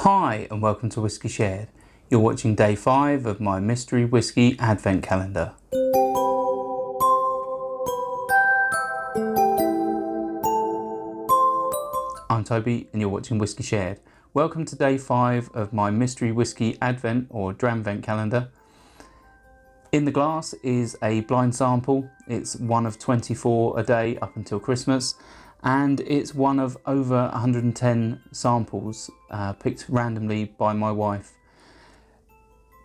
Hi and welcome to Whiskey Shared. You're watching day 5 of my mystery whiskey advent calendar. I'm Toby and you're watching Whiskey Shared. Welcome to day 5 of my mystery whiskey advent or dramvent calendar. In the glass is a blind sample. It's one of 24 a day up until Christmas, and it's one of over 110 samples picked randomly by my wife.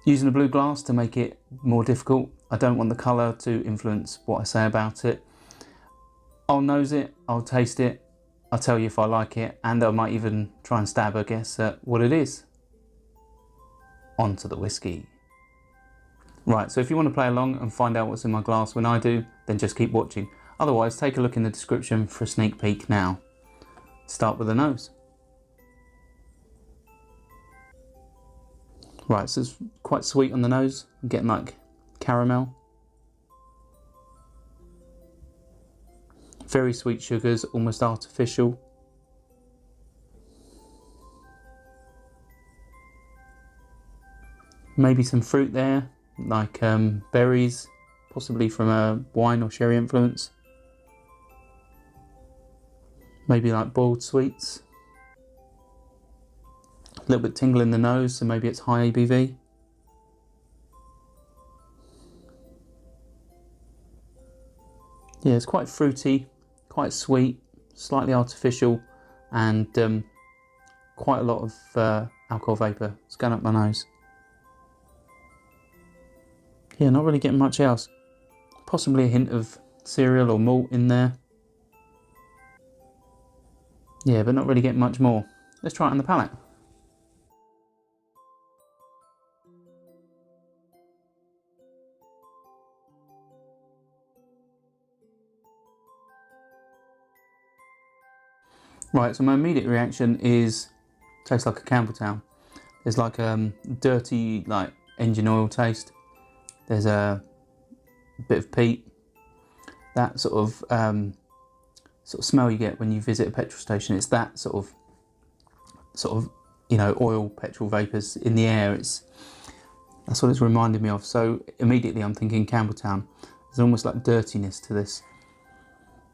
Using a blue glass to make it more difficult. I don't want the colour to influence what I say about it. I'll nose it, I'll taste it, I'll tell you if I like it, and I might even try and stab a guess at what it is. On to the whiskey. Right, so if you want to play along and find out what's in my glass when I do, then just keep watching. Otherwise, take a look in the description for a sneak peek now. Start with the nose. Right, so it's quite sweet on the nose. I'm getting like caramel. Very sweet sugars, almost artificial. Maybe some fruit there, like berries, possibly from a wine or sherry influence. Maybe like boiled sweets. A little bit tingle in the nose, so maybe it's high ABV. Yeah, it's quite fruity, quite sweet, slightly artificial, and quite a lot of alcohol vapour. It's going up my nose. Yeah, not really getting much else. Possibly a hint of cereal or malt in there. Yeah, but not really getting much more. Let's try it on the palate. Right, so my immediate reaction is, tastes like a Campbelltown. There's like a dirty like engine oil taste. There's a bit of peat. That sort of smell you get when you visit a petrol station. It's that sort of you know, oil petrol vapours in the air. That's what it's reminded me of. So immediately I'm thinking Campbelltown. There's almost like dirtiness to this.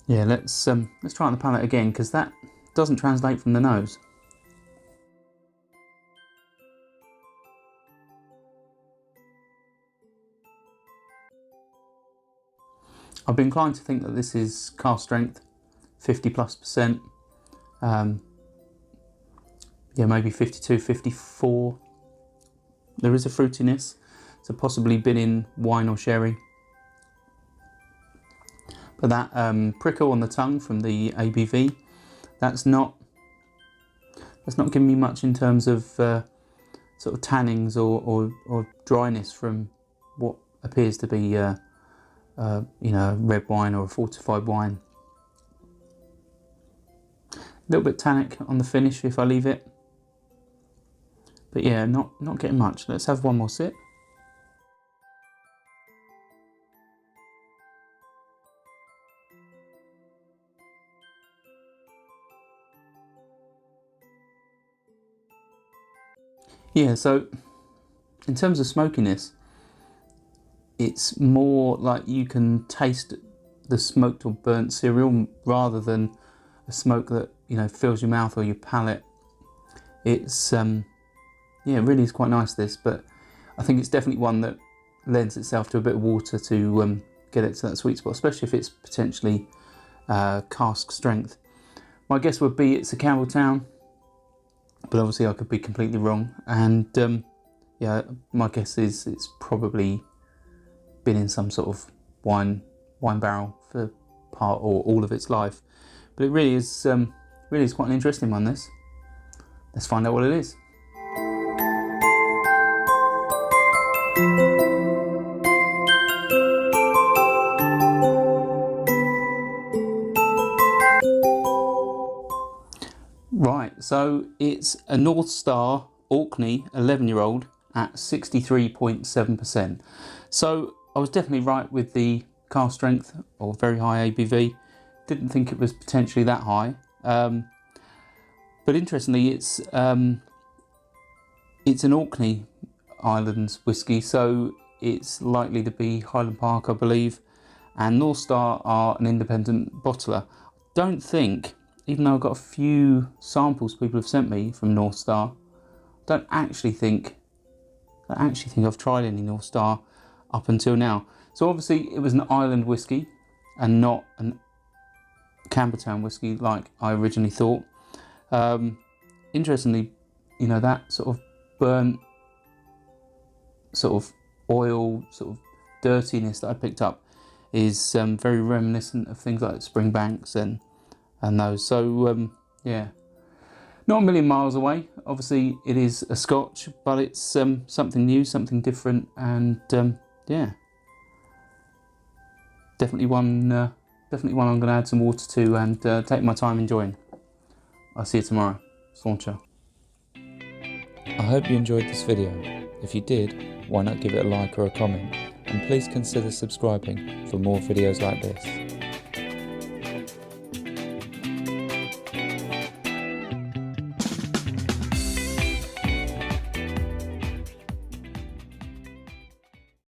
Yeah, let's try it on the palate again, because that doesn't translate from the nose. I've been inclined to think that this is cask strength, 50+%. Yeah, maybe 52, 54. There is a fruitiness, so possibly been in wine or sherry. But that prickle on the tongue from the ABV, that's not giving me much in terms of sort of tannins or dryness from what appears to be you know, red wine or a fortified wine. A little bit tannic on the finish if I leave it. But yeah, not getting much. Let's have one more sip. Yeah, so in terms of smokiness, it's more like you can taste the smoked or burnt cereal rather than a smoke that, you know, fills your mouth or your palate. It's yeah, it really is quite nice, this, but I think it's definitely one that lends itself to a bit of water to get it to that sweet spot, especially if it's potentially cask strength. My guess would be it's a Campbelltown, but obviously I could be completely wrong. And yeah, my guess is it's probably been in some sort of wine barrel for part or all of its life. But it really is quite an interesting one, this. Let's find out what it is. Right, so it's a North Star Orkney 11-year-old at 63.7%. So I was definitely right with the cask strength, or very high ABV. Didn't think it was potentially that high. But interestingly, it's It's an Orkney Islands whisky, so it's likely to be Highland Park, I believe, and North Star are an independent bottler. Don't think, even though I've got a few samples people have sent me from North Star, don't actually think I've tried any North Star up until now. So obviously it was an island whisky and not an Cambertown whisky like I originally thought. Interestingly, you know, that sort of burnt sort of oil, sort of dirtiness that I picked up is very reminiscent of things like Springbanks and those. So yeah, not a million miles away. Obviously it is a Scotch, but it's something new, something different, and yeah, definitely one I'm going to add some water to and take my time enjoying. I'll see you tomorrow. Sauncher. I hope you enjoyed this video. If you did, why not give it a like or a comment, and please consider subscribing for more videos like this.